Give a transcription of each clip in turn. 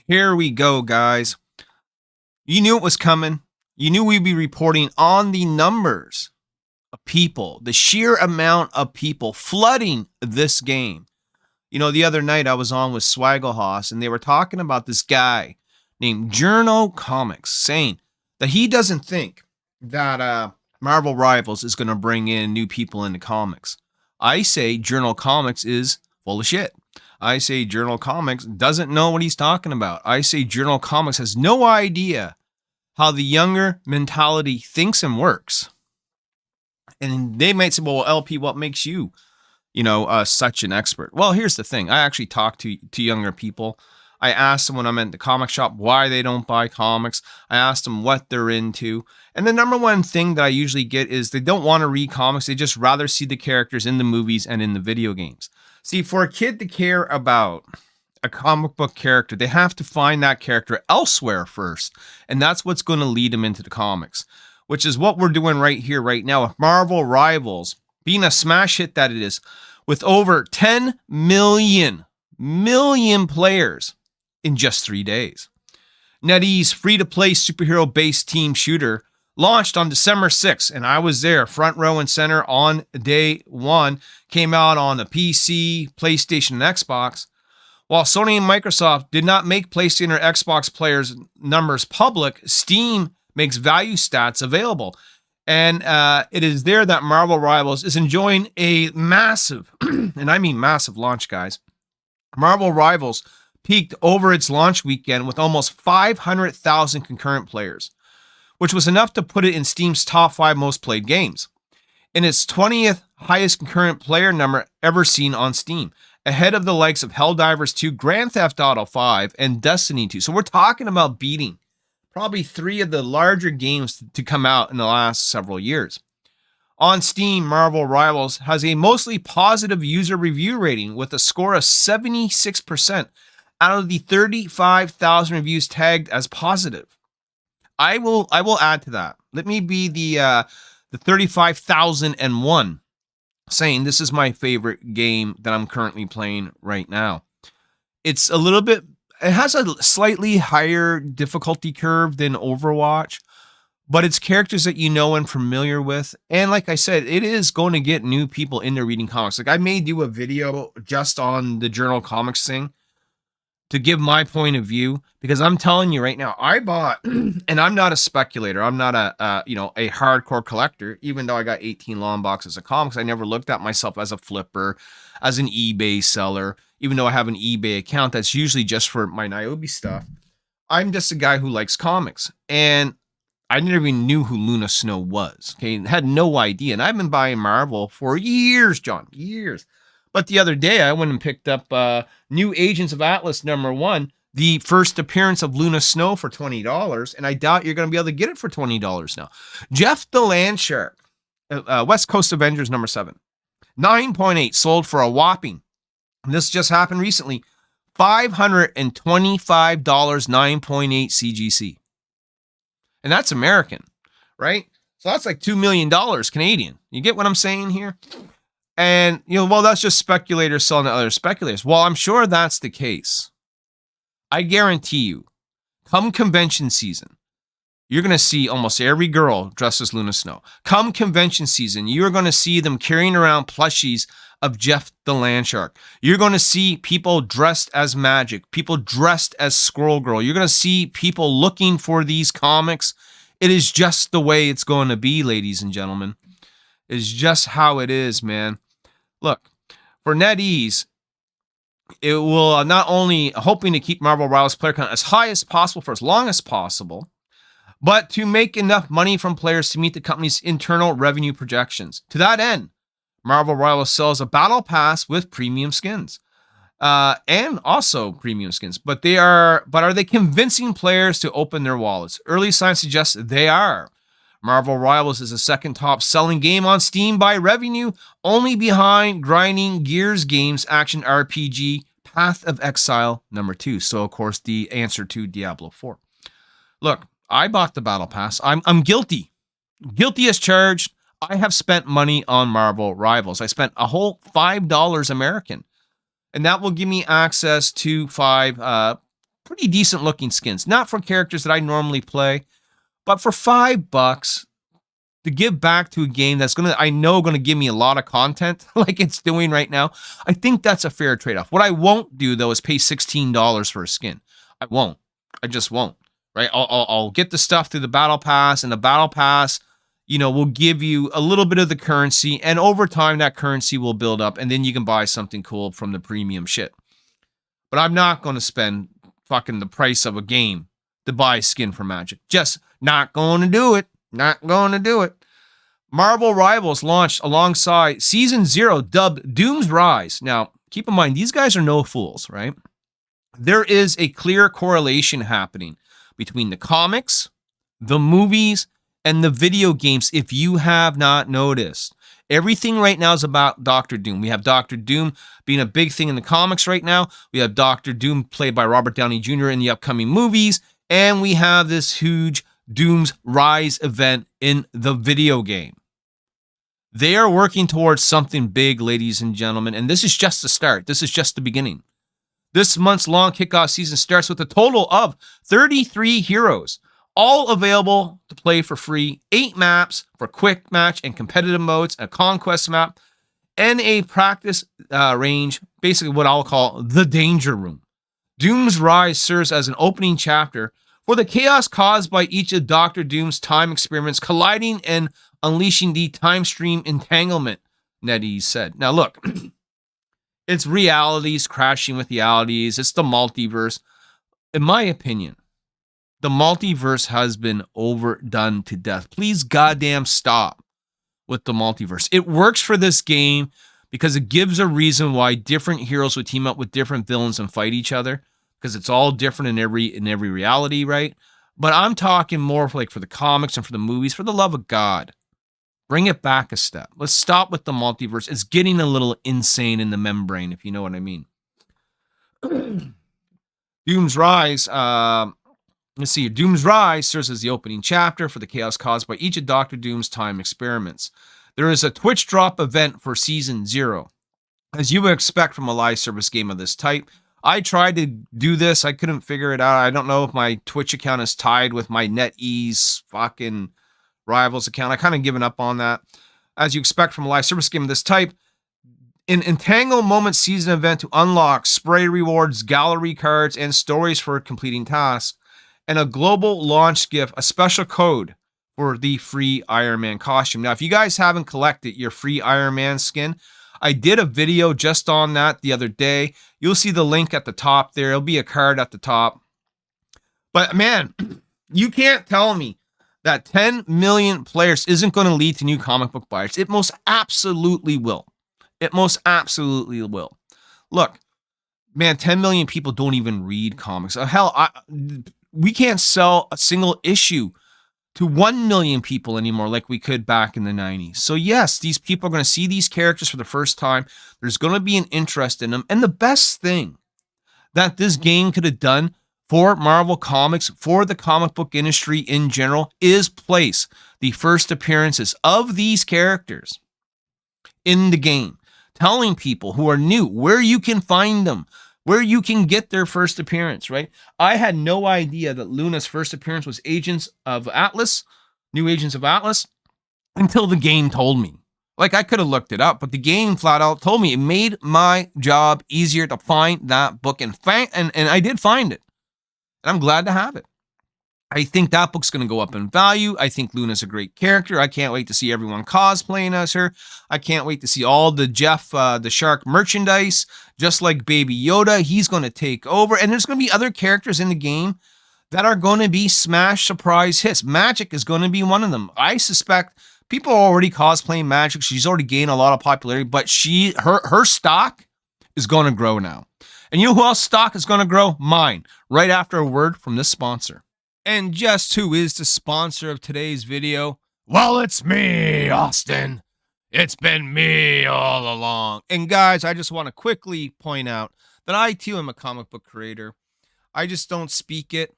Here we go, guys. You knew it was coming. You knew we'd be reporting on the numbers of people, the sheer amount of people flooding this game. You know, the other night I was on with Swaggle and they were talking about this guy named Journo saying that he doesn't think that Marvel Rivals is going to bring in new people into comics. I say Journo is full of shit. I say Journo doesn't know what he's talking about. I say Journo has no idea how the younger mentality thinks and works. And they might say, well, LP, what makes you, such an expert? Well, here's the thing. I actually talk to younger people. I asked them when I'm at the comic shop why they don't buy comics. I asked them what they're into. And the number one thing that I usually get is they don't want to read comics. They just rather see the characters in the movies and in the video games. See, for a kid to care about a comic book character, they have to find that character elsewhere first. And that's what's going to lead them into the comics, which is what we're doing right here, right now. With Marvel Rivals being a smash hit that it is, with over 10 million players in just 3 days. NetEase free-to-play superhero-based team shooter launched on December 6th, and I was there, front row and center on day one. Came out on the PC, PlayStation, and Xbox. While Sony and Microsoft did not make PlayStation or Xbox players' numbers public, Steam makes value stats available. And it is there that Marvel Rivals is enjoying a massive, and I mean massive launch, guys. Marvel Rivals peaked over its launch weekend with almost 500,000 concurrent players, which was enough to put it in Steam's top 5 most played games. In its 20th highest concurrent player number ever seen on Steam, ahead of the likes of Helldivers 2, Grand Theft Auto 5, and Destiny 2. So we're talking about beating probably 3 of the larger games to come out in the last several years. On Steam, Marvel Rivals has a mostly positive user review rating with a score of 76% out of the 35,000 reviews tagged as positive. I will add to that. Let me be the 35,001 saying this is my favorite game that I'm currently playing right now. It's a little bit, it has a slightly higher difficulty curve than Overwatch, but it's characters that you know and familiar with. And like I said, it is going to get new people into reading comics. Like I may do a video just on the Journo thing to give my point of view, because I'm telling you right now, I bought, and I'm not a speculator. I'm not a hardcore collector, even though I got 18 long boxes of comics. I never looked at myself as a flipper, as an eBay seller, even though I have an eBay account that's usually just for my Nyobi stuff. I'm just a guy who likes comics, and I never even knew who Luna Snow was. Okay, had no idea, and I've been buying Marvel for years, John, years. But the other day, I went and picked up New Agents of Atlas #1, the first appearance of Luna Snow for $20, and I doubt you're going to be able to get it for $20 now. Jeff the Landshark, West Coast Avengers #7, 9.8, sold for a whopping, and this just happened recently, $525, 9.8 CGC. And that's American, right? So that's like $2 million Canadian. You get what I'm saying here? And, well, that's just speculators selling to other speculators. Well, I'm sure that's the case. I guarantee you, come convention season, you're going to see almost every girl dressed as Luna Snow. Come convention season, you're going to see them carrying around plushies of Jeff the Landshark. You're going to see people dressed as Magic, people dressed as Squirrel Girl. You're going to see people looking for these comics. It is just the way it's going to be, ladies and gentlemen. It is just how it is, man. Look, for NetEase, it will not only hoping to keep Marvel Rivals player count as high as possible for as long as possible, but to make enough money from players to meet the company's internal revenue projections. To that end, Marvel Rivals sells a battle pass with premium skins, and also premium skins. But are they convincing players to open their wallets? Early signs suggest they are. Marvel Rivals is the second top selling game on Steam by revenue, only behind Grinding Gears Games action RPG Path of Exile #2. So, of course, the answer to Diablo 4. Look, I bought the Battle Pass. I'm guilty. Guilty as charged. I have spent money on Marvel Rivals. I spent a whole $5 American. And that will give me access to 5 pretty decent looking skins. Not for characters that I normally play, but for $5 to give back to a game that's I know gonna give me a lot of content like it's doing right now. I think that's a fair trade-off. What I won't do though is pay $16 for a skin. I won't. I just won't. Right? I'll get the stuff through the battle pass, and the battle pass, will give you a little bit of the currency, and over time that currency will build up, and then you can buy something cool from the premium shit. But I'm not going to spend fucking the price of a game to buy skin for Magic. Just not going to do it. Not going to do it. Marvel Rivals launched alongside Season 0, dubbed Doom's Rise. Now, keep in mind, these guys are no fools, right? There is a clear correlation happening between the comics, the movies, and the video games, if you have not noticed. Everything right now is about Doctor Doom. We have Doctor Doom being a big thing in the comics right now. We have Doctor Doom played by Robert Downey Jr. in the upcoming movies. And we have this huge Doom's Rise event in the video game. They are working towards something big, ladies and gentlemen. And this is just the start. This is just the beginning. This month's long kickoff season starts with a total of 33 heroes, all available to play for free. 8 maps for quick match and competitive modes, a conquest map, and a practice range, basically what I'll call the danger room. Doom's Rise serves as an opening chapter for the chaos caused by each of Dr. Doom's time experiments colliding and unleashing the time stream entanglement, NetEase said. Now look, it's realities crashing with realities. It's the multiverse. In my opinion, the multiverse has been overdone to death. Please goddamn stop with the multiverse. It works for this game because it gives a reason why different heroes would team up with different villains and fight each other, because it's all different in every reality, right? But I'm talking more for the comics and for the movies. For the love of God, bring it back a step. Let's stop with the multiverse. It's getting a little insane in the membrane, if you know what I mean. Doom's Rise. Let's see. Doom's Rise serves as the opening chapter for the chaos caused by each of Dr. Doom's time experiments. There is a Twitch drop event for Season 0. As you would expect from a live service game of this type, I tried to do this. I couldn't figure it out. I don't know if my Twitch account is tied with my NetEase fucking Rivals account. I kind of given up on that. As you expect from a live service game of this type, an Entangle Moment season event to unlock spray rewards, gallery cards, and stories for completing tasks, and a global launch gift, a special code for the free Iron Man costume. Now, if you guys haven't collected your free Iron Man skin, I did a video just on that the other day. You'll see the link at the top there. It'll be a card at the top. But man, you can't tell me that 10 million players isn't going to lead to new comic book buyers. It most absolutely will. It most absolutely will. Look, man, 10 million people don't even read comics. Hell, we can't sell a single issue to 1 million people anymore like we could back in the 90s. So yes, these people are going to see these characters for the first time. There's going to be an interest in them. And the best thing that this game could have done for Marvel Comics, for the comic book industry in general, is place the first appearances of these characters in the game, telling people who are new where you can find them, where you can get their first appearance, right? I had no idea that Luna's first appearance was Agents of Atlas, New Agents of Atlas, until the game told me. Like, I could have looked it up, but the game flat out told me. It made my job easier to find that book, and I did find it. And I'm glad to have it. I think that book's going to go up in value. I think Luna's a great character. I can't wait to see everyone cosplaying as her. I can't wait to see all the Jeff the Shark merchandise. Just like Baby Yoda, he's going to take over. And there's going to be other characters in the game that are going to be smash surprise hits. Magic is going to be one of them. I suspect people are already cosplaying Magic. She's already gained a lot of popularity, but her stock is going to grow now. And you know who else stock is going to grow? Mine. Right after a word from this sponsor. And just who is the sponsor of today's video? Well, it's me, Austin. It's been me all along. And guys, I just want to quickly point out that I too am a comic book creator. I just don't speak it.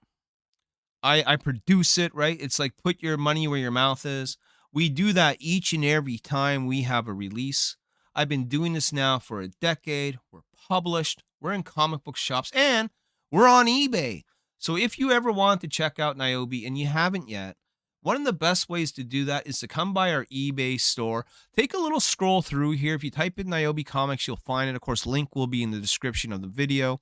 I produce it, right? It's like put your money where your mouth is. We do that each and every time we have a release. I've been doing this now for a decade. We're published. We're in comic book shops. And We're on eBay. So if you ever want to check out Nyobi and you haven't yet, one of the best ways to do that is to come by our eBay store. Take a little scroll through here. If you type in Nyobicomics, you'll find it. Of course, link will be in the description of the video.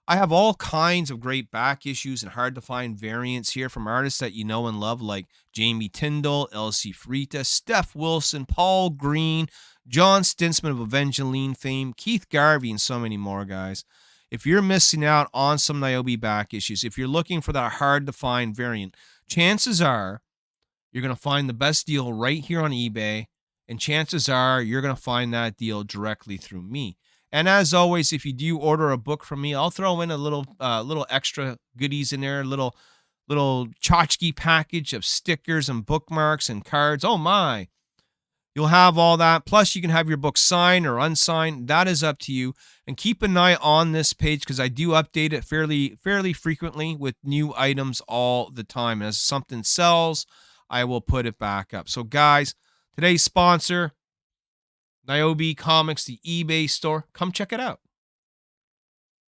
I have all kinds of great back issues and hard to find variants here from artists that you know and love, like Jamie Tyndall, Elsie Frita, Steph Wilson, Paul Green, John Stinsman of Evangeline fame, Keith Garvey, and so many more, guys. If you're missing out on some Nyobi back issues, if you're looking for that hard to find variant, chances are you're going to find the best deal right here on eBay, and chances are you're going to find that deal directly through me. And as always, if you do order a book from me, I'll throw in a little extra goodies in there, little tchotchke package of stickers and bookmarks and cards. Oh my. You'll have all that. Plus, you can have your book signed or unsigned. That is up to you. And keep an eye on this page because I do update it fairly frequently with new items all the time. And as something sells, I will put it back up. So, guys, today's sponsor, Nyobicomics, the eBay store. Come check it out.